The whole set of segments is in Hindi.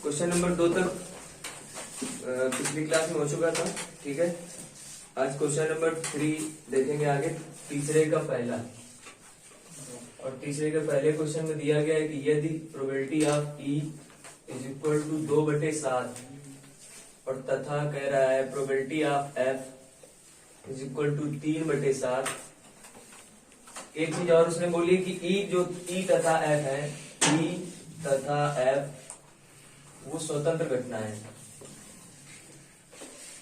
क्वेश्चन नंबर 2 तक पिछली क्लास में हो चुका था। ठीक है, आज क्वेश्चन नंबर 3 देखेंगे आगे, तीसरे का पहला। और तीसरे के पहले क्वेश्चन में दिया गया है कि यदि probability of E is equal to 2/7 और तथा कह रहा है probability of F is equal to 3/7। एक चीज और उसने बोली कि ई जो ई तथा एफ है, ई तथा एफ वो स्वतंत्र घटना है।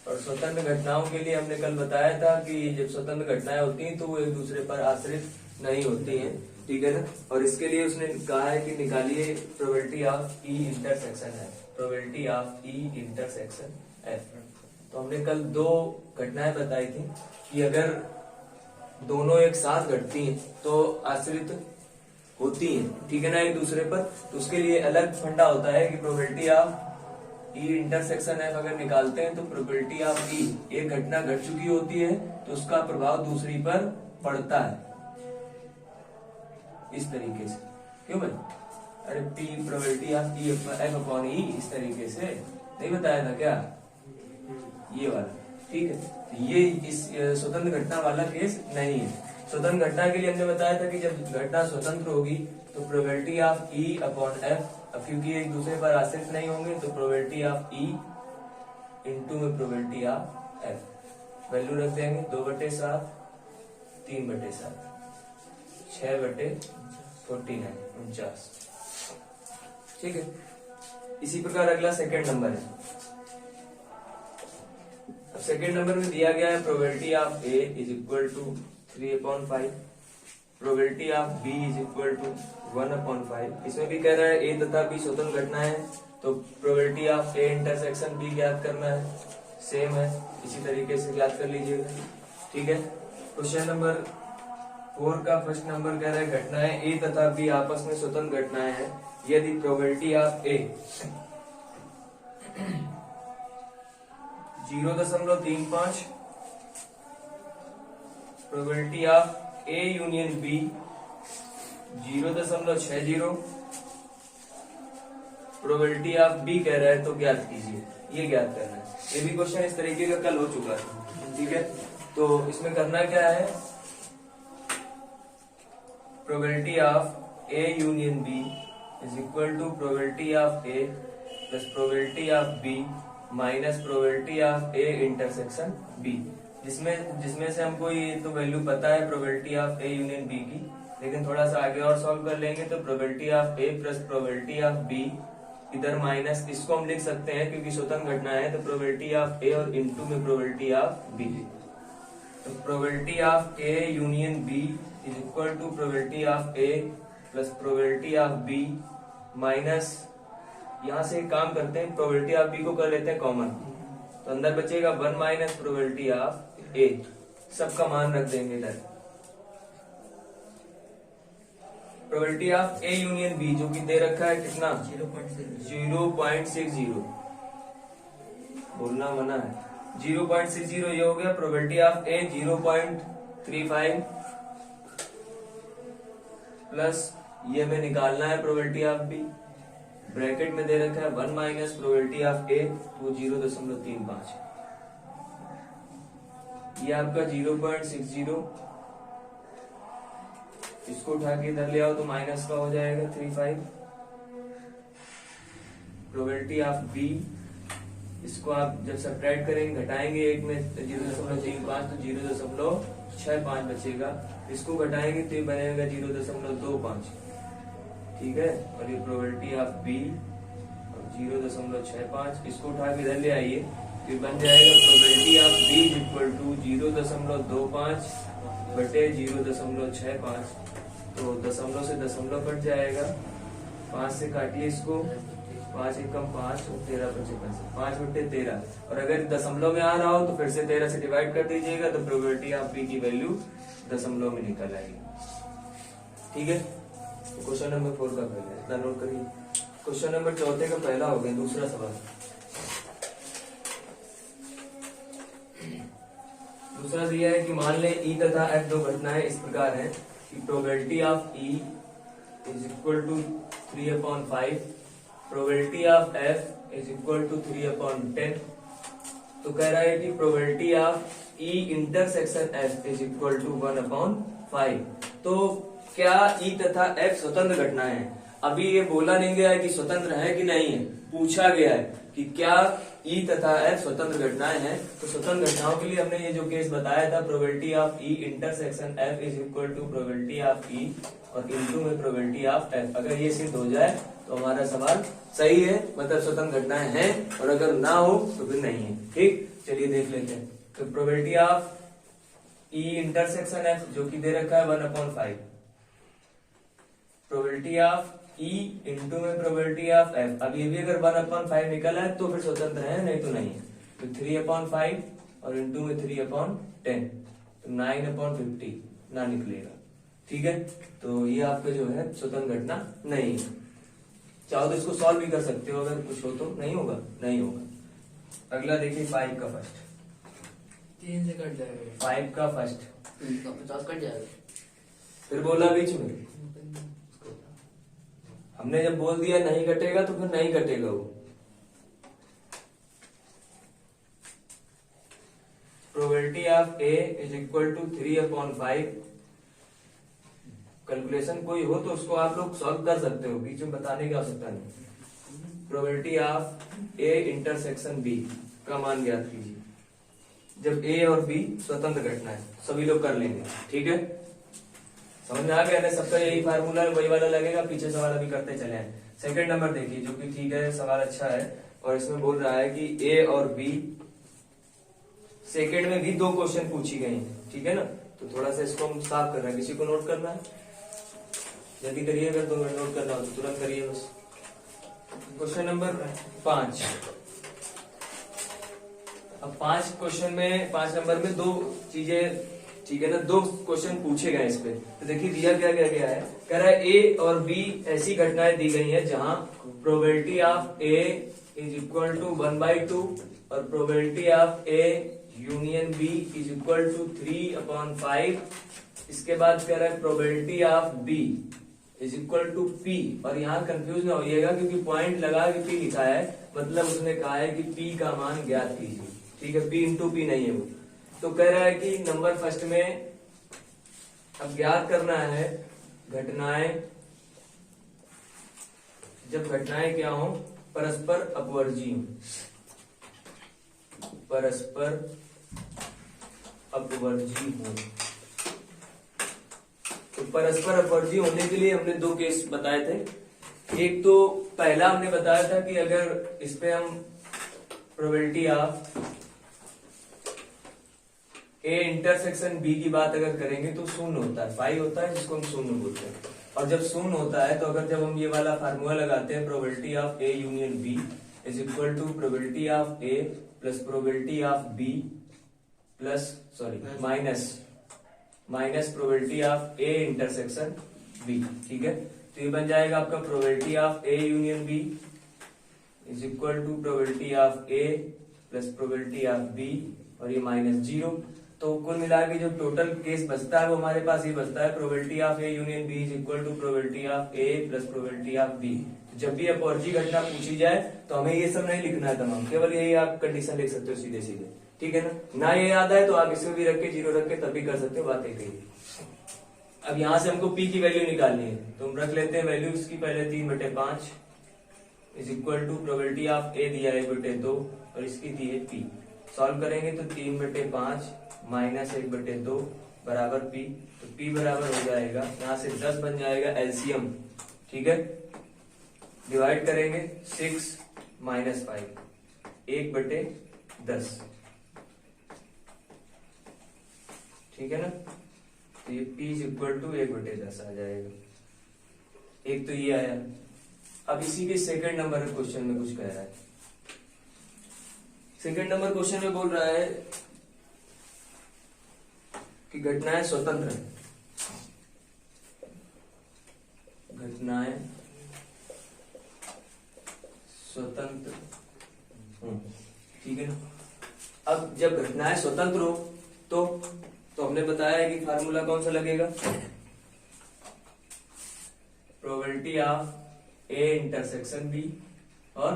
और स्वतंत्र घटनाओं के लिए हमने कल बताया था कि जब स्वतंत्र घटनाएं होती हैं तो वो एक दूसरे पर आश्रित नहीं होती हैं। ठीक है ना। और इसके लिए उसने कहा है कि निकालिए probability of E intersection F, probability of E intersection F. तो हमने कल 2 घटनाएं बताई थी कि अगर दोनों एक साथ घटती हैं तो आश्रित होती हैं, ठीक है ना, एक दूसरे पर। तो उसके लिए अलग फंडा होता है कि probability of E intersection F अगर निकालते हैं तो प्रोबेबिलिटी ऑफ ई, एक घटना घट चुकी होती है तो उसका प्रभाव दूसरी पर पड़ता है इस तरीके से। क्यों भाई? अरे P probability of E F upon E, इस तरीके से नहीं बताया था क्या? ये वाला। ठीक है, तो ये इस स्वतंत्र घटना वाला केस नहीं है। स्वतंत्र घटना के लिए हमने बताया था कि जब घटना स्वतंत्र होगी तो probability of E upon F, अब क्योंकि एक दूसरे पर आश्रित नहीं होंगे तो प्रोबेबिलिटी ऑफ ई इंटू में प्रोबेबिलिटी ऑफ एफ, वैल्यू रख देंगे 2/7, 3/7, 6/49, 49। ठीक है, इसी प्रकार अगला सेकंड नंबर है। अब सेकंड नंबर में दिया गया है probability of A is equal to 3/5, probability of B is equal to 1/5। इसमें भी कह रहा है ए तथा बी स्वतंत्र घटना है तो probability of A intersection B ज्ञात करना है, सेम है, इसी तरीके से ज्ञात कर लीजिएगा। ठीक है, क्वेश्चन नंबर 4 का फर्स्ट नंबर कह रहा है घटनाएं ए तथा बी आपस में स्वतंत्र घटनाएं हैं यदि probability of A 0.35, probability of A union B 0.60, probability of B कह रहा है तो ज्ञात कीजिए, ये ज्ञात करना है। ये भी क्वेश्चन इस तरीके का कल हो चुका है। ठीक है, तो इसमें करना क्या है, probability of A union B is equal to probability of A plus probability of B minus probability of A intersection B, जिसमें से हमको ये तो वैल्यू पता है probability of A union B की, लेकिन थोड़ा सा आगे और सॉल्व कर लेंगे तो probability of A plus probability of B, इधर माइनस, इसको हम लिख सकते हैं क्योंकि स्वतंत्र घटना है तो प्रोबेबिलिटी ऑफ ए और इनटू में प्रोबेबिलिटी ऑफ बी। तो probability of A union B is equal to probability of A plus probability of B minus, यहां से एक काम करते हैं, प्रोबेबिलिटी ऑफ बी को कर लेते हैं कॉमन, तो अंदर बचेगा 1 माइनस प्रोबेबिलिटी ऑफ ए, सबका मान रख देंगे इधर। Probability of A union B जो कि दे रखा है कितना, 0.60, बोलना मना है, 0.60 ये हो गया। प्रोबेबिलिटी ऑफ ए 0.35 प्लस ये हमें निकालना है प्रोबेबिलिटी ऑफ बी, ब्रैकेट में दे रखा है 1 माइनस प्रोबेबिलिटी ऑफ ए तो 0.35, ये आपका 0.60, इसको उठा के इधर ले आओ तो माइनस का हो जाएगा 35। प्रोबेबिलिटी ऑफ बी, इसको आप जब सब्ट्रैक्ट करेंगे घटाएंगे एक में 0.35 तो 0.65 बचेगा, इसको घटाएंगे तो ये बनेगा 0.25। ठीक है, और ये प्रोबेबिलिटी ऑफ बी 0.65, इसको उठा के इधर ले आइए तो बन जाएगा probability of B equal to 0.25 बटे 0.65, तो दशमलव से दशमलव कट जाएगा, 5 से काटिए इसको, 5 एकम 5 और 13×5 5/13, और अगर दशमलव में आ रहा हो तो फिर से 13 से डिवाइड कर दीजिएगा तो प्रोबेबिलिटी ऑफ बी की वैल्यू दशमलव में निकल आएगी। ठीक है, तो क्वेश्चन नंबर 4 का पहला इतना नोट करिए। क्वेश्चन नंबर 4 का पहला हो गया, दूसरा सवाल। दूसरा दिया है कि मान लें ई तथा एफ दो घटनाएं इस प्रकार हैं कि probability of E is equal to 3/5 probability of F is equal to 3/10। तो कह रहा है कि probability of E intersection F is equal to 1/5। तो क्या ई तथा एफ स्वतंत्र घटनाएं हैं? अभी ये बोला नहीं गया है कि स्वतंत्र है कि नहीं है, पूछा गया है कि क्या ई तथा एफ स्वतंत्र घटनाएं हैं। तो स्वतंत्र घटनाओं के लिए हमने ये जो केस बताया था, probability of E intersection F is equal to probability of E और इनटू में प्रोबेबिलिटी ऑफ एफ। अगर ये सिद्ध हो जाए तो हमारा सवाल सही है, मतलब स्वतंत्र घटनाएं हैं, और अगर ना हो तो फिर नहीं है। ठीक, चलिए देख लेते हैं। तो probability of E intersection F जो कि दे रखा है 1/5, प्रोबेबिलिटी ऑफ ई इंटू में प्रोबेबिलिटी ऑफ एफ। अब ये भी अगर 1/5 निकला है तो फिर स्वतंत्र है, नहीं तो नहीं है। तो 3/5 और इंटू में 3/10 तो 9/50 ना निकलेगा। ठीक है, तो ये आपका जो है स्वतंत्र घटना नहीं है। चाहो तो इसको सॉल्व भी कर सकते हो, अगर कुछ हो तो। नहीं होगा, नहीं होगा। अगला देखिए 5 का फर्स्ट, 3 से कट जाएगा, 5 का फर्स्ट 50 कट जाएगा। फिर बोला बीच में, हमने जब बोल दिया नहीं कटेगा तो फिर नहीं कटेगा वो। Probability of A is equal to 3/5। Calculation कोई हो तो उसको आप लोग सॉल्व कर सकते हो, बीच में बताने की आवश्यकता नहीं। Probability of A intersection B का मान ज्ञात कीजिए जब ए और बी स्वतंत्र घटना है। सभी लोग कर लेंगे, ठीक है, समझ में आ गया ना? सबका यही फार्मूला वही वाला लगेगा, पीछे सवाल अभी करते चले हैं। सेकंड नंबर देखिए, जो कि ठीक है, सवाल अच्छा है, और इसमें बोल रहा है कि ए और बी सेकंड में भी 2 क्वेश्चन पूछी गई हैं, ठीक है ना? तो थोड़ा सा इसको हम साफ कर रहे हैं। किसी को नोट करना है, जल्दी करिए, अगर 2 मिनट नोट करना हो तो तुरंत करिए बस। Question number 5। अब 5 क्वेश्चन में 5 नंबर में 2 चीजें, ठीक है ना, 2 क्वेश्चन पूछे गए इस पे। तो देखिए दिया क्या क्या गया है, कह रहा है ए और बी ऐसी घटनाएं दी गई हैं जहां probability of A is equal to 1/2 और probability of A union B is equal to 3/5। इसके बाद कह रहा है probability of B is equal to P, और यहाँ कंफ्यूज ना होइएगा क्योंकि पॉइंट लगा के पी लिखा है, मतलब उसने कहा है कि पी का मान ज्ञात कीजिए, ठीक है, पी इंटू पी नहीं है वो। तो कह रहा है कि नंबर फर्स्ट में अब ज्ञात करना है घटनाएं, जब घटनाएं क्या हो, परस्पर अपवर्जी हो, परस्पर अपवर्जी हो। तो परस्पर अपवर्जी होने के लिए हमने 2 केस बताए थे। एक तो पहला हमने बताया था कि अगर इस पे हम probability of A intersection B की बात अगर करेंगे तो शून्य होता है, 5 होता है, जिसको हम शून्य बोलते हैं। और जब शून्य होता है तो अगर जब हम ये वाला फार्मूला लगाते हैं, probability of A union B is equal to probability of A plus probability of B plus minus probability of A intersection B, ठीक है। तो ये बन जाएगा आपका probability of A union B is equal to probability of A plus probability of B और ये -0। तो कुल मिला के जो टोटल केस बचता है वो हमारे पास ये बचता है, probability of A union B is equal to probability of A plus probability of B. जब भी अपवर्जी घटना पूछी जाए तो हमें ये सब नहीं लिखना है तमाम, केवल यही आप कंडीशन लिख सकते हो सीधे सीधे, ठीक है ना। ये याद है तो आप इसमें भी रख के 0 रख के तब भी कर सकते हो, बात एक ही। अब यहाँ से हमको पी की वैल्यू निकालनी है तो हम रख लेते हैं वैल्यू इसकी पहले 3/5 is equal to probability of A दिया है 1/2 और इसकी दी है पी। सॉल्व करेंगे तो 3/5 माइनस 1/2 बराबर पी। तो पी बराबर हो जाएगा, यहाँ से 10 बन जाएगा एलसीएम, ठीक है। डिवाइड करेंगे 6 माइनस 5 1/10, ठीक है ना। तो ये p इज इक्वल टू 1/10 आ जाएगा। एक तो ये आया। अब इसी के सेकंड नंबर के क्वेश्चन में कुछ कह रहा है। सेकंड नंबर क्वेश्चन में बोल रहा है कि घटनाएं स्वतंत्र हैं, घटनाएं स्वतंत्र, ठीक है ना। अब जब घटनाएं स्वतंत्र हो तो हमने बताया है कि फार्मूला कौन सा लगेगा, probability of A intersection B और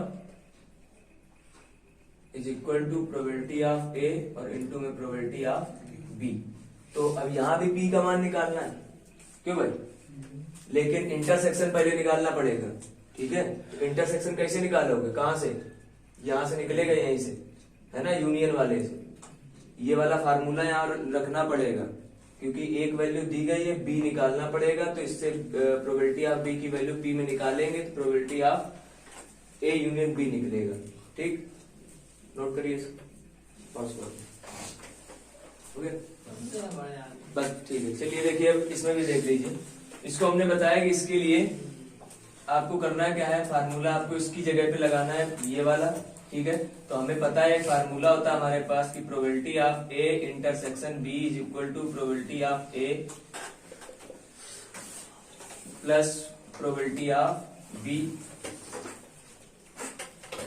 is equal to probability of A और इनटू में प्रोबेबिलिटी ऑफ बी। तो अब यहां भी पी का मान निकालना है, क्यों भाई? लेकिन इंटरसेक्शन पहले निकालना पड़ेगा, ठीक है? तो इंटरसेक्शन कैसे निकालोगे, कहां से? यहां से निकलेगा, यहीं से, है ना, यूनियन वाले से। ये वाला फार्मूला यहाँ रखना पड़ेगा, क्योंकि एक वैल्यू दी गई है, बी निकालना पड़ेगा। तो इससे प्रोबेबिलिटी ऑफ बी की वैल्यू पी में निकालेंगे तो probability of A union B निकलेगा। ठीक, नोट करिए, पॉज करो, ओके बस, ठीक है। चलिए देखिए, अब इसमें भी देख लीजिए। इसको हमने बताया कि इसके लिए आपको करना क्या है, फार्मूला आपको इसकी जगह पे लगाना है, ये वाला, ठीक है? तो हमें पता है फार्मूला होता है हमारे पास कि probability of A intersection B is equal to probability of A plus probability of B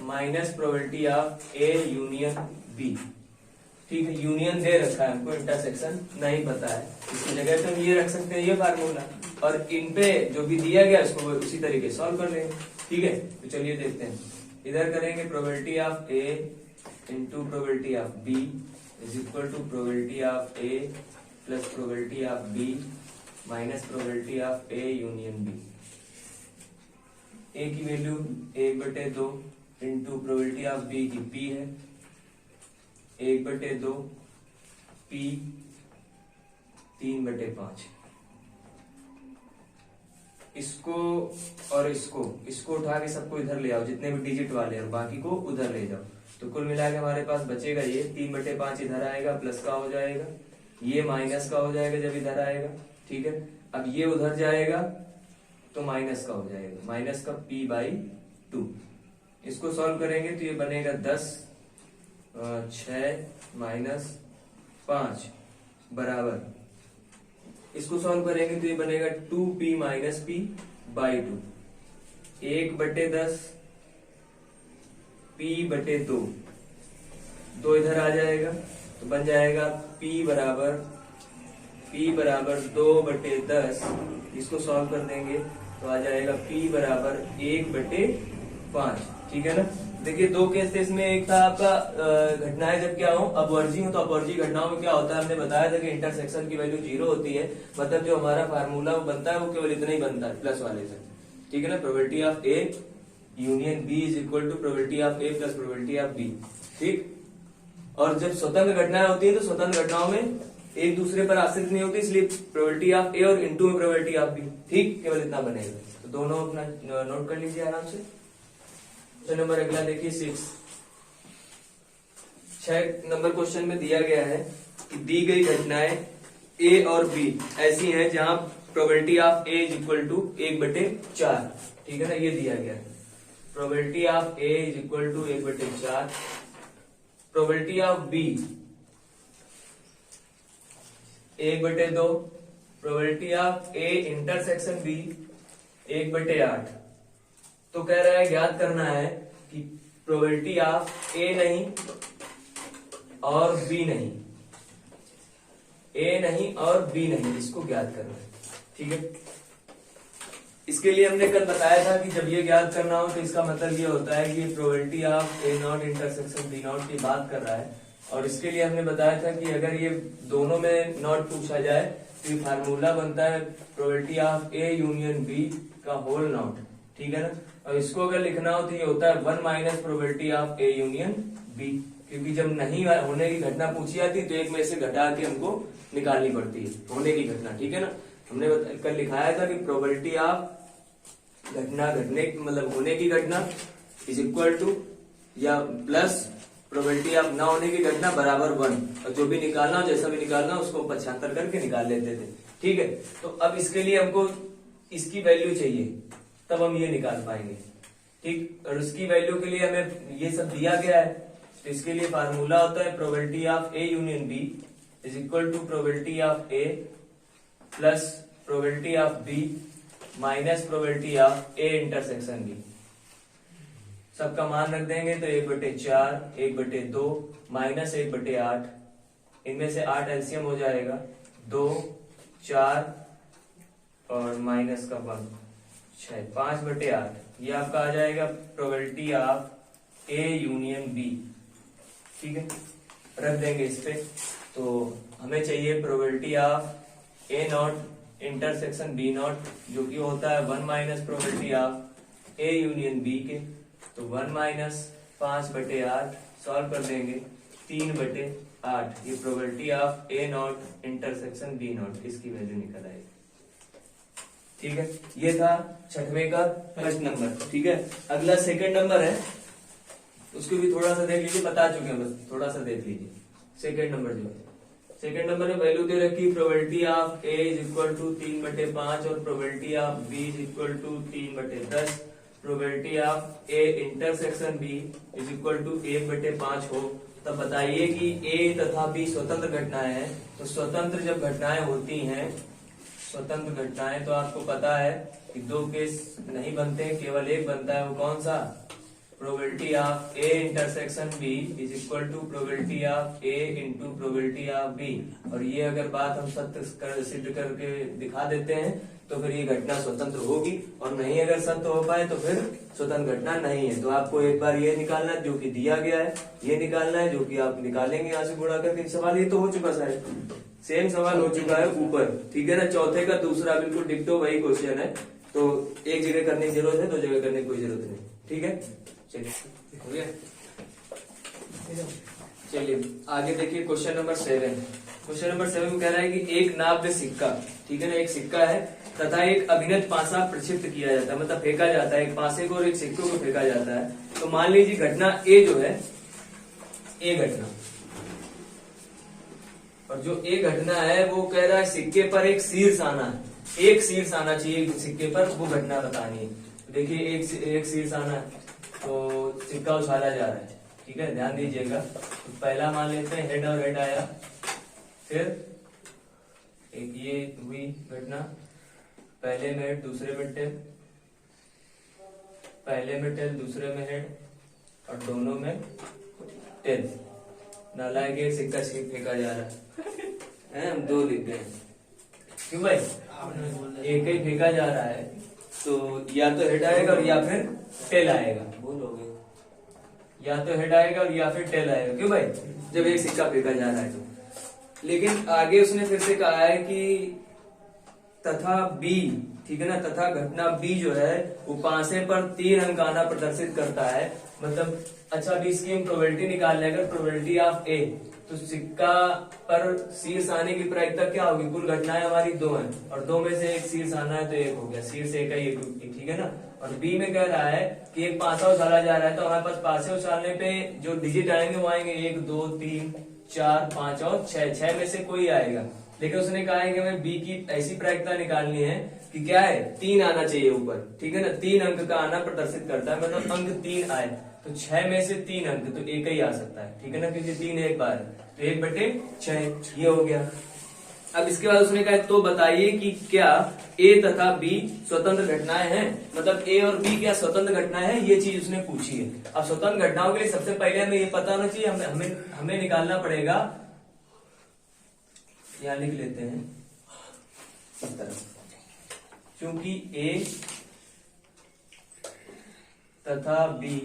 minus probability of A union B. ठीक है, यूनियन दे रखा है हमको, इंटरसेक्शन नहीं पता है, इसकी जगह पे हम ये रख सकते हैं, ये फार्मूला, और इन पे जो भी दिया गया उसको उसी तरीके सॉल्व कर लेंगे। ठीक है, तो चलिए देखते हैं। इधर करेंगे probability of A into probability of B is equal to probability of A plus probability of B minus probability of A union B. A की value 1/2 into probability of B की पी है 1/2 पी 3/5। इसको और इसको उठा के सबको इधर ले आओ, जितने भी डिजिट वाले हैं, बाकी को उधर ले जाओ। तो कुल मिला के हमारे पास बचेगा ये 3/5 इधर आएगा, प्लस का हो जाएगा, ये माइनस का हो जाएगा जब इधर आएगा। ठीक है, अब ये उधर जाएगा तो माइनस का हो जाएगा, माइनस का p/2। इसको सॉल्व करेंगे तो ये बनेगा 10 6 माइनस 5 बराबर, इसको सॉल्व करेंगे तो ये बनेगा 2p माइनस p/2। 1/10 p/2, 2 इधर आ जाएगा तो बन जाएगा p बराबर 2/10। इसको सॉल्व कर देंगे तो आ जाएगा p बराबर 1/5। ठीक है ना? देखिए, दो केस थे इसमें, एक था आपका घटनाएं जब क्या हो, अपवर्जी हो। तो अपवर्जी घटनाओं में क्या होता है, हमने बताया था कि इंटरसेक्शन की वैल्यू 0 होती है, मतलब जो हमारा फार्मूला वो बनता है वो केवल इतना ही बनता है, प्लस वाले से। ठीक है ना? Probability of A union B is equal to probability of A plus probability of B. ठीक, और जब स्वतंत्र घटनाएं होती है तो स्वतंत्र घटनाओं में एक दूसरे पर आश्रित नहीं होती, इसलिए प्रोबेबिलिटी ऑफ ए और इनटू में प्रोबेबिलिटी ऑफ बी। ठीक, केवल इतना बनेगा। तो दोनों अपना नोट कर लीजिए आराम से। तो नंबर अगला देखिए 6 नंबर क्वेश्चन में दिया गया है कि दी गई घटनाएं ए और बी ऐसी हैं जहां probability of A is equal to 1/4। ठीक है ना? ये दिया गया है, probability of A is equal to 1/4, probability of B 1/2, probability of A intersection B 1/8। तो कह रहा है ज्ञात करना है कि प्रोबेबिलिटी ऑफ ए नहीं और बी नहीं, ए नहीं और बी नहीं, इसको ज्ञात करना है। ठीक है, इसके लिए हमने कल बताया था कि जब ये ज्ञात करना हो तो इसका मतलब ये होता है कि probability of A not intersection B not की बात कर रहा है। और इसके लिए हमने बताया था कि अगर ये दोनों में नॉट पूछा जाए तो ये फार्मूला बनता है probability of A union B का होल नॉट। ठीक है ना? और इसको अगर लिखना हो तो ये होता है 1 minus probability of A union B, क्योंकि जब नहीं होने की घटना पूछी जाती तो एक में से घटा के हमको निकालनी पड़ती है होने की घटना। ठीक है ना? हमने कल लिखाया था कि प्रोबेबिलिटी ऑफ घटना घटने मतलब होने की घटना इज इक्वल टू या प्लस प्रोबेबिलिटी ऑफ ना होने की घटना बराबर 1, और जो भी निकालना हो जैसा भी निकालना हो उसको 75 करके निकाल लेते थे। ठीक है, तो अब इसके लिए हमको इसकी वैल्यू चाहिए, तब हम ये निकाल पाएंगे। ठीक, और उसकी वैल्यू के लिए हमें ये सब दिया गया है, तो इसके लिए फार्मूला होता है probability of A union B is equal to probability of A plus probability of B minus probability of A intersection B. सबका मान रख देंगे तो 1/4 1/2 माइनस 1/8, इनमें से 8 एलसीएम हो जाएगा 2 4 और माइनस का 1 6 5/8 ये आपका आ जाएगा probability of A union B. ठीक है, रख देंगे इस पे। तो हमें चाहिए probability of A not intersection B not, जो कि होता है 1 minus probability of A union B के। तो 1 माइनस 5/8 सॉल्व कर देंगे 3/8। ये probability of A not intersection B not, इसकी वैल्यू निकल आएगी। ठीक है, ये था छठवें का फर्स्ट नंबर। ठीक है, अगला सेकंड नंबर है, उसको भी थोड़ा सा देख लीजिए, बता चुके हैं, बस थोड़ा सा देख लीजिए। सेकंड नंबर जो है, सेकंड नंबर में वैल्यू दे रखी probability of A is equal to 3/5 और probability of B is equal to 3/10। Probability of A intersection B is equal to 1/5 हो, तब बताइए कि ए तथा बी स्वतंत्र घटनाएं हैं। तो स्वतंत्र जब घटनाएं होती हैं, स्वतंत्र घटनाएं, तो आपको पता है कि दो केस नहीं बनते हैं, केवल एक बनता है। वो कौन सा? Probability of A intersection B is equal to probability of A into probability of B. और ये अगर बात हम सत्य सिद्ध करके दिखा देते हैं तो फिर ये घटना स्वतंत्र होगी, और नहीं अगर सत्य हो पाए तो फिर स्वतंत्र घटना नहीं है। तो आपको एक बार ये निकालना है जो कि दिया गया है, ये निकालना है जो कि आप निकालेंगे यहाँ से गुणा करके। सवाल ये तो हो चुका शायद, सेम सवाल हो चुका है ऊपर। ठीक है ना, चौथे का दूसरा बिल्कुल डिक्टो वही क्वेश्चन है। तो एक जगह करने की जरूरत है, दो जगह करने की कोई जरूरत नहीं। ठीक है, चलिए हो गया। चलिए आगे देखिए क्वेश्चन नंबर 7। क्वेश्चन नंबर 7 में कह रहा है कि एक नाव्य सिक्का, ठीक है ना, एक सिक्का है तथा एक अभिनत पासा प्रक्षिप्त किया जाता है, मतलब फेंका जाता है, एक पासे को और एक सिक्के को फेंका जाता है। तो मान लीजिए घटना ए जो है, ए घटना, और जो ए घटना है वो कह रहा है सिक्के पर एक शीर्ष आना है, एक शीर्ष आना चाहिए सिक्के पर, वो घटना बतानी है। देखिए एक शीर्ष आना है, तो सिक्का उछाला जा रहा है। ठीक है, ध्यान दीजिएगा। तो पहला मान लेते हैं हेड, और हेड आया, फिर एक ये हुई घटना, पहले में हेड, दूसरे में टेल, पहले में टेल, दूसरे में हेड, और दोनों में टेल। नालायक एक सिक्का फेंका जा रहा है, हम दो लिख गए। क्यों भाई? एक ही फेंका जा रहा है, तो या तो हेड आएगा और या फिर टेल आएगा। बोलोगे, या तो हेड आएगा और या फिर टेल आएगा। क्यों भाई? जब एक सिक्का फेंका जा रहा है तो। लेकिन आगे उसने फिर से कहा है कि तथा बी, ठीक है ना, तथा घटना बी जो है वो पासे पर 3 अंक आना प्रदर्शित करता है। मतलब अच्छा, अभी इसकी हम प्रोबेबिलिटी निकाल लें। अगर प्रोबेबिलिटी ऑफ ए, तो सिक्का पर शीर्ष आने की प्रायिकता क्या होगी? कुल घटनाएं हमारी 2 हैं, और 2 में से एक शीर्ष आना है तो 1 हो गया, शीर्ष एक ही, ठीक है ना। और बी में कह रहा है कि एक पासा उछाला जा रहा है, तो हमारे पास पासे उछालने पे जो डिजिट आएंगे वो आएंगे 1 2 3 4 5 और 6 में से कोई आएगा। लेकिन उसने कहा है कि हमें बी की ऐसी प्रायिकता निकालनी है कि क्या है, 3 आना चाहिए ऊपर। ठीक है ना, 3 अंक का आना प्रदर्शित करता है, मतलब अंक 3 आए, तो 6 में से 3 अंक, तो एक ही आ सकता है। ठीक है ना, क्योंकि 3 एक बार है, तो 1/6 ये हो गया। अब इसके बाद उसने कहा तो बताइए कि क्या ए तथा बी स्वतंत्र घटनाएं हैं, मतलब ए और बी क्या स्वतंत्र घटनाएं हैं, ये चीज उसने पूछी है। अब स्वतंत्र घटनाओं के लिए सबसे पहले हमें ये पता होना चाहिए, हमें निकालना पड़ेगा, यहां लिख लेते हैं इस तरह, क्योंकि ए तथा बी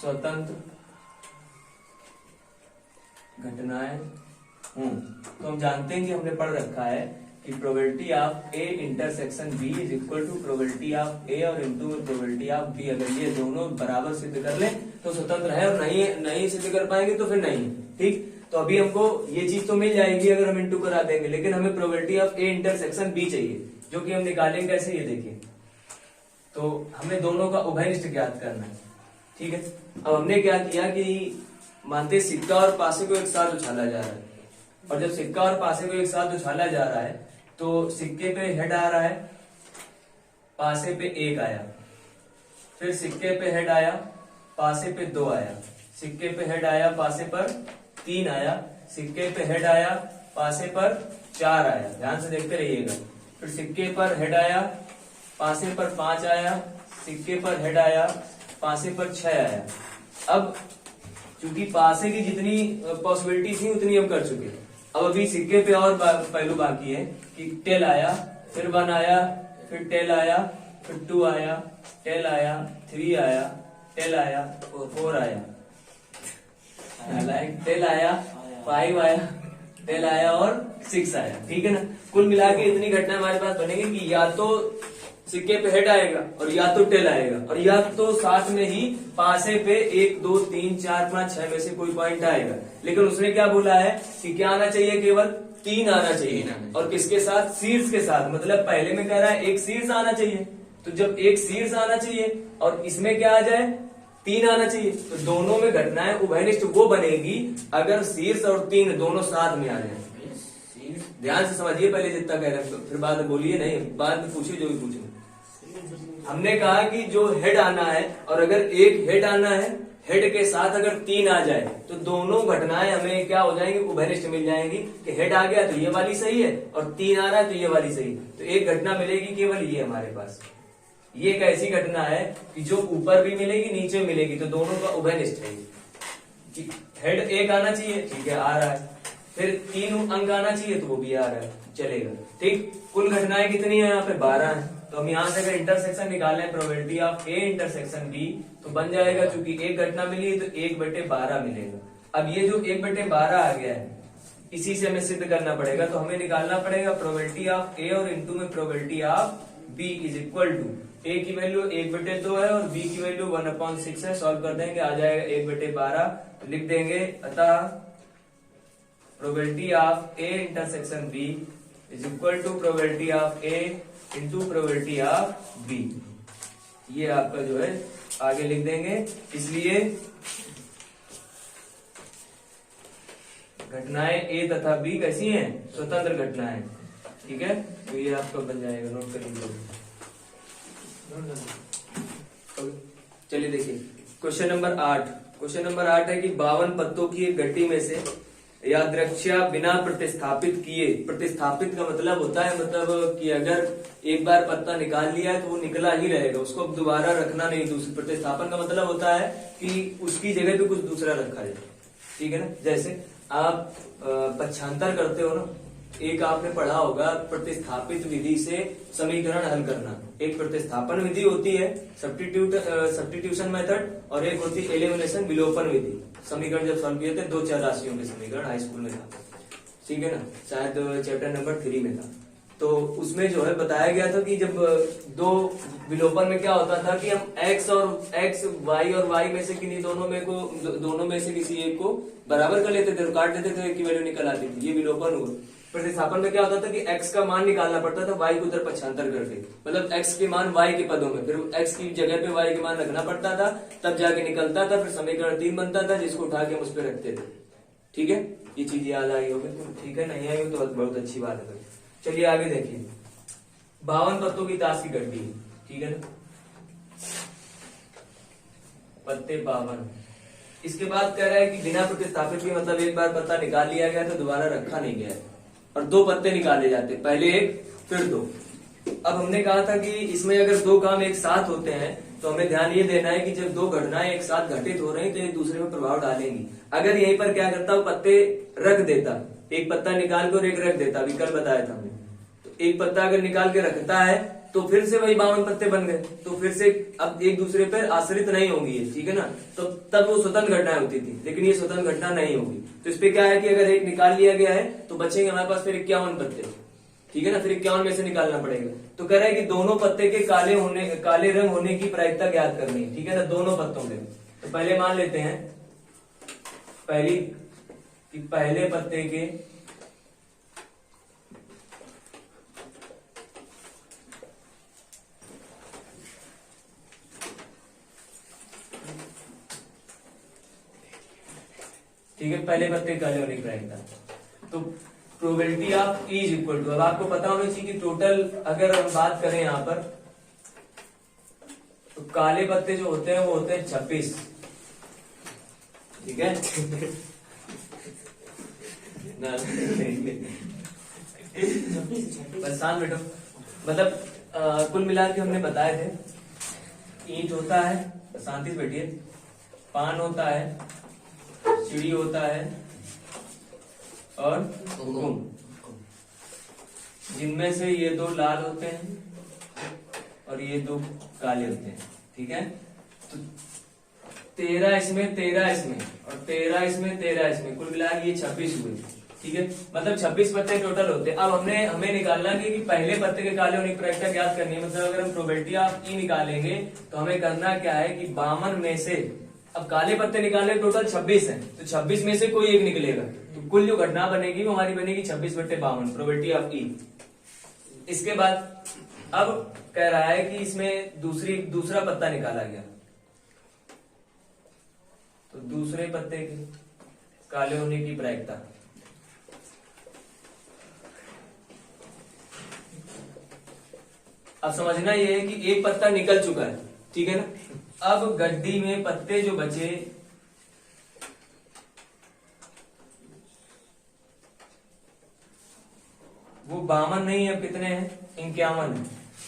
स्वतंत्र घटनाएं तो हम जानते हैं कि हमने पढ़ रखा है कि probability of A intersection B is equal to probability of A और इंटू प्रोबेबिलिटी ऑफ बी। अगर ये दोनों बराबर सिद्ध कर ले तो स्वतंत्र है, और नहीं सिद्ध कर पाएंगे तो फिर नहीं। ठीक, तो अभी हमको ये चीज तो मिल जाएगी अगर हम इंटू करा देंगे, लेकिन हमें probability of A intersection B चाहिए, जो कि हम निकालेंगे कैसे, ये देखिए। तो हमें दोनों का उभयनिष्ठ ज्ञात करना है। ठीक है, अब हमने क्या किया कि मानते सिक्का और पासे को एक साथ उछाला जा रहा है, और जब सिक्का और पासे को एक साथ उछाला जा रहा है तो सिक्के पे हेड आ रहा है, पासे पे 1 आया, फिर सिक्के पे हेड आया, पासे पे 2 आया, सिक्के पे हेड आया, पासे पर 3 आया, सिक्के पे हेड आया, पासे पर 4 आया। ध्यान से देखते रहिएगा। फिर सिक्के पर हेड आया, पासे पर 5 आया, सिक्के पर हेड आया, पासे पर 6 आया। अब क्योंकि पासे की जितनी पॉसिबिलिटी थी उतनी हम कर चुके, अब अभी सिक्के पे और पहलू बाकी है कि टेल आया, फिर 1 आया, फिर टेल आया, फिर 2 आया, 10 आया, 3 आया, 10 आया, 4 आया, लाइक 10 आया, 5 आया, 10 आया और 6 आया। ठीक है ना। कुल मिला के इतनी घटना हमारे पास बनेगी कि या तो सिक्के पे हेड आएगा और या तो टेल आएगा और या तो साथ में ही पासे पे 1 2 3 4 5 6 में से कोई पॉइंट आएगा। लेकिन उसने क्या बोला है कि क्या आना चाहिए, केवल 3 आना चाहिए। और किसके साथ, शीर्ष के साथ। मतलब पहले में कह रहा है एक शीर्ष आना चाहिए, तो जब एक शीर्ष आना चाहिए और इसमें क्या आ जाए, 3 आना चाहिए, तो दोनों में घटनाएं उभयनिष्ठ वो बनेगी अगर शीर्ष और 3 दोनों साथ में आ जाए। ध्यान से समझिए पहले जितना कह रहे हैं, फिर बाद में बोलिए नहीं, बाद में पूछिए जो भी पूछे। हमने कहा कि जो हेड आना है और अगर एक हेड आना है, हेड के साथ अगर 3 आ जाए तो दोनों घटनाएं हमें क्या हो जाएंगी, उभयनिष्ठ मिल जाएंगी कि हेड आ गया तो ये वाली सही है और 3 आ रहा है तो ये वाली सही है। तो एक घटना मिलेगी केवल ये हमारे पास। ये एक ऐसी घटना है कि जो ऊपर भी मिलेगी नीचे मिलेगी, तो दोनों का उभयनिष्ठ है। हेड 1 आना चाहिए, ठीक है आ रहा है, फिर 3 अंक आना चाहिए तो वो भी आ रहा है, चलेगा। ठीक, कुल घटनाएं कितनी है यहाँ पे, 12 है। तो हम यहाँ से अगर इंटरसेक्शन निकालें probability of A intersection B, तो बन जाएगा, चूंकि एक घटना मिली है तो 1/12 मिलेगा। अब ये जो 1/12 आ गया है, इसी से हमें सिद्ध करना पड़ेगा। तो हमें निकालना पड़ेगा प्रोबेबिलिटी ऑफ ए और इनटू में probability of B is equal to, A की वैल्यू 1/2 है और बी की वैल्यू 1/6 है। सॉल्व कर देंगे, आ जाएगा 1/12। तो लिख देंगे, अतः probability of A intersection B is equal to probability of A into probability of B. ये आपका जो है आगे लिख देंगे। इसलिए घटनाएं ए तथा बी कैसी हैं, स्वतंत्र घटनाएं। ठीक है, तो ये आपका बन जाएगा, नोट कर लीजिए। चलिए देखिए क्वेश्चन नंबर 8। क्वेश्चन नंबर 8 है कि 52 पत्तों की एक गड्डी में से यादृच्छा बिना प्रतिस्थापित किए, प्रतिस्थापित का मतलब होता है मतलब कि अगर एक बार पत्ता निकाल लिया है तो वो निकला ही रहेगा, उसको अब दोबारा रखना नहीं। दूसरी प्रतिस्थापन का मतलब होता है कि उसकी जगह पे कुछ दूसरा रखा जाए। ठीक है ना। जैसे आप पक्षांतर करते हो ना, एक आपने पढ़ा होगा प्रतिस्थापित विधि से समीकरण हल करना। एक प्रतिस्थापन विधि होती है सब्स्टिट्यूशन मेथड, और एक होती है एलिमिनेशन विलोपन विधि। समीकरण जब सॉल्व किए थे, 2 चरराशियों के समीकरण हाई स्कूल में था, ठीक है ना, शायद चैप्टर नंबर 3 में था। तो उसमें जो है बताया गया था कि जब 2 विलोपन में क्या होता था कि हम x y और y में से किन्हीं दोनों में से किसी एक को बराबर कर लेते थे, काट देते थे, एक की वैल्यू निकल आती थी। ये विलोपन हुआ। प्रतिस्थापन में क्या होता था कि x का मान निकालना पड़ता था y को उधर पक्षांतर करके, मतलब x के मान y के पदों में, फिर x की जगह पे y के मान रखना पड़ता था, तब जाके निकलता था। फिर समीकरण 3 बनता था, जिसको उठा के हम उस पर रखते थे। ठीक है, ये चीज याद आई होगी। ठीक है, नहीं आई हो तो बहुत अच्छी बात है। चलिए आगे देखिए, 52 पत्तों की ताश की गड्डी। ठीक है ना, पत्ते 52। इसके बाद कह रहा है कि बिना प्रतिस्थापित के, मतलब एक बार पत्ता निकाल लिया गया तो दोबारा रखा नहीं गया और 2 पत्ते निकाले जाते, पहले 1 फिर 2। अब हमने कहा था कि इसमें अगर 2 काम एक साथ होते हैं तो हमें ध्यान ये देना है कि जब 2 घटनाएं एक साथ घटित हो रही तो एक दूसरे पर प्रभाव डालेंगी। अगर यहीं पर क्या करता, वो पत्ते रख देता, एक पत्ता निकाल कर एक रख देता, अभी कल बताया था हमने। तो एक पत्ता अगर निकाल के रखता है तो फिर से वही 52 पत्ते बन गए, तो फिर से अब एक दूसरे पर आश्रित नहीं होंगी, ठीक है ना। तो तब वो स्वतंत्र घटना होती थी, लेकिन ये स्वतंत्र घटना नहीं होगी। तो इस पे क्या है कि अगर एक निकाल लिया गया है तो बचेंगे हमारे पास फिर 51 पत्ते। ठीक है ना, फिर 51 में से निकालना पड़ेगा। तो कह रहा है कि दोनों पत्ते के काले रंग होने की प्रायिकता ज्ञात करनी है। ठीक है ना, दोनों पत्तों के। तो पहले मान लेते हैं पहले पत्ते के पहले पत्ते काले होने की प्रायिकता। तो probability of E is equal to, अब आपको पता होना चाहिए कि टोटल अगर हम बात करें यहां पर, तो काले पत्ते जो होते हैं वो होते हैं 26। ठीक है परेशान बेटो, मतलब कुल मिला के हमने बताए थे, ईंट होता है, शांति से बैठिए, पान होता है, चिड़ी होता है और कुमकुम, जिनमें से ये 2 लाल होते हैं और ये 2 काले होते हैं, ठीक है। तो 13 इसमें, 13 इसमें और 13 इसमें, 13 इसमें, कुल मिला के ये 26 हुए, ठीक है। मतलब 26 पत्ते टोटल होते हैं। अब हमें निकालना है कि पहले पत्ते के काले होने की प्रायिकता ज्ञात करनी है। मतलब अगर हम प्रोबेबिलिटी ऑफ ई निकालेंगे तो हमें करना क्या है कि 52 में से, अब काले पत्ते निकालने टोटल 26 है, तो 26 में से कोई एक निकलेगा, तो कुल जो घटना बनेगी वो हमारी बनेगी 26/52, प्रोबेबिलिटी ऑफ ई। इसके बाद अब कह रहा है कि इसमें दूसरा पत्ता निकाला गया, तो दूसरे पत्ते के काले होने की प्रायिकता, अब समझना ये है कि एक पत्ता निकल चुका है, ठीक है ना। अब गड्डी में पत्ते जो बचे वो 52 नहीं है, कितने हैं, 51 है,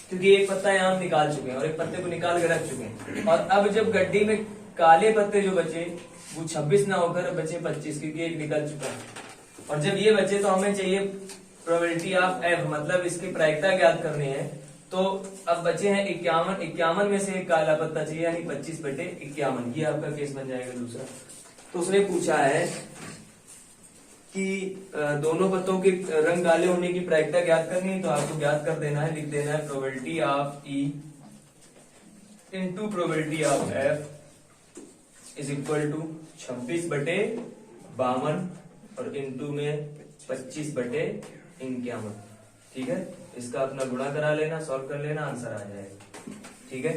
क्योंकि एक पत्ता यहां हम निकाल चुके हैं और एक पत्ते को निकाल के रख चुके हैं। और अब जब गड्डी में काले पत्ते जो बचे वो 26 ना होकर बचे 25, क्योंकि एक निकल चुका है। और जब ये बचे तो हमें चाहिए प्रोबेबिलिटी ऑफ एफ, मतलब इसकी प्रायिकता ज्ञात करनी है। तो अब बचे हैं 51, 51 में से एक काला पत्ता चाहिए, यानी 25/51, ये आपका केस बन जाएगा दूसरा। तो उसने पूछा है कि दोनों पत्तों के रंग काले होने की प्रायिकता ज्ञात करनी है, तो आपको ज्ञात कर देना है, लिख देना है probability of E into probability of F is equal to 26/52 और इंटू में 25/51, ठीक है। इसका अपना गुणा करा लेना, सॉल्व कर लेना, आंसर आ जाएगा, ठीक है।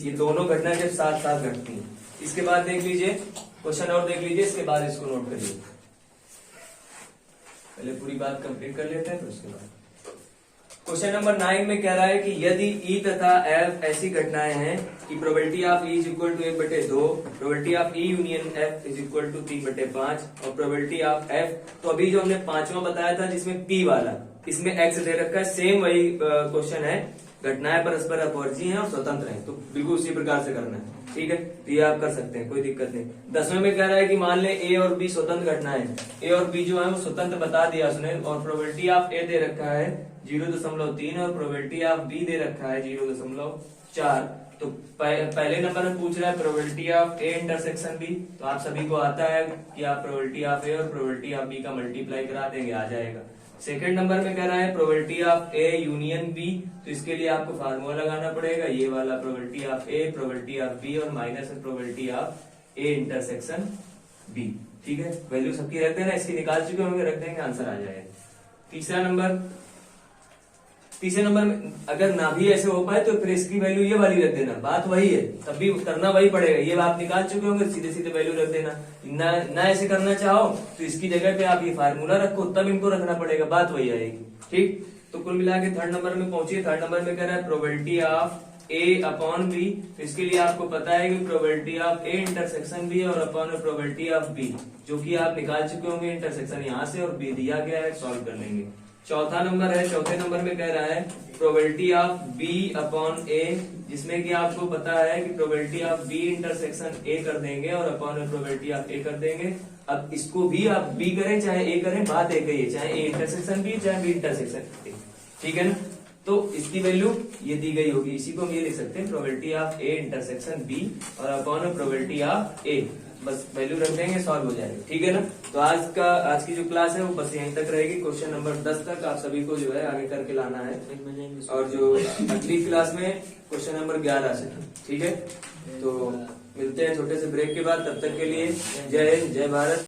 ये दोनों घटना जब साथ साथ घटती हैं। इसके बाद देख लीजिए क्वेश्चन और देख लीजिए, इसके बाद इसको नोट करिए। पहले पूरी बात कंप्लीट कर लेते हैं, फिर उसके बाद क्वेश्चन नंबर 9 में कह रहा है कि यदि ई तथा एफ ऐसी घटनाएं हैं कि probability of E is equal to 1/2, probability of E union F is equal to 3/5 और प्रोबेबिलिटी ऑफ एफ, तो अभी जो हमने 5वां बताया था जिसमें पी वाला, इसमें एक्स दे रखा है, सेम वही क्वेश्चन है, घटनाएं परस्पर अपवर्जी हैं और स्वतंत्र हैं, तो बिल्कुल उसी प्रकार से करना है, ठीक है। तो ये आप कर सकते हैं, कोई दिक्कत नहीं। 10वें में कह रहा है कि मान ले ए और बी स्वतंत्र घटनाएं, ए और बी जो है वो स्वतंत्र बता दिया उसने, और प्रोबेबिलिटी ऑफ ए दे रखा है 0.3 और प्रोबेबिलिटी ऑफ बी दे रखा है 0.4। तो पहले नंबर में पूछ रहा है probability of A intersection B, तो आप सभी को आता है कि आप प्रोबेबिलिटी ऑफ ए और प्रोबेबिलिटी ऑफ बी का मल्टीप्लाई करा देंगे, आ जाएगा। सेकंड नंबर में कह रहा है probability of A union B, तो इसके लिए आपको फार्मूला लगाना पड़ेगा, ये वाला probability of A, probability of B और minus probability of A intersection B, ठीक है। वैल्यू सबकी रख देना, इसकी निकाल चुके होंगे, रख देंगे, आंसर आ जाएगा। तीसरे नंबर में अगर ना भी ऐसे हो पाए तो फिर इसकी वैल्यू ये वाली रख देना, बात वही है, तब भी करना वही पड़ेगा। ये आप निकाल चुके होंगे, सीधे सीधे वैल्यू रख देना। ना ऐसे करना चाहो तो इसकी जगह पे आप ये फार्मूला रखो, तब इनको रखना पड़ेगा, बात वही आएगी, ठीक। तो कुल मिला के थर्ड नंबर में पहुंचिए। थर्ड नंबर में कह रहा है probability of A upon B, इसके लिए आपको पता है कि probability of A intersection B और अपॉन प्रोबेबिलिटी ऑफ बी, जो कि आप निकाल चुके होंगे, इंटरसेक्शन यहाँ से और बी दिया गया है, सॉल्व कर लेंगे। चौथा नंबर है, चौथे नंबर में कह रहा है probability of B upon A, जिसमें कि आपको पता है कि probability of B intersection A कर देंगे और अपॉन प्रोबेबिलिटी ऑफ ए कर देंगे। अब इसको भी आप बी करें चाहे ए करें, बात एक ही है, चाहे ए इंटरसेक्शन बी चाहे बी इंटरसेक्शन ए, ठीक है ना। तो इसकी वैल्यू ये दी गई होगी, इसी को हम ये लिख सकते हैं probability of A intersection B और अपॉन प्रोबेबिलिटी ऑफ ए, बस वैल्यू रख देंगे, सॉल्व हो जाएगा, ठीक है ना। तो आज की जो क्लास है वो बस यहीं तक रहेगी। क्वेश्चन नंबर 10 तक आप सभी को जो है आगे करके लाना है, और जो अगली क्लास में क्वेश्चन नंबर 11 से, ठीक है। तो मिलते हैं छोटे से ब्रेक के बाद, तब तक के लिए जय हिंद, जय भारत।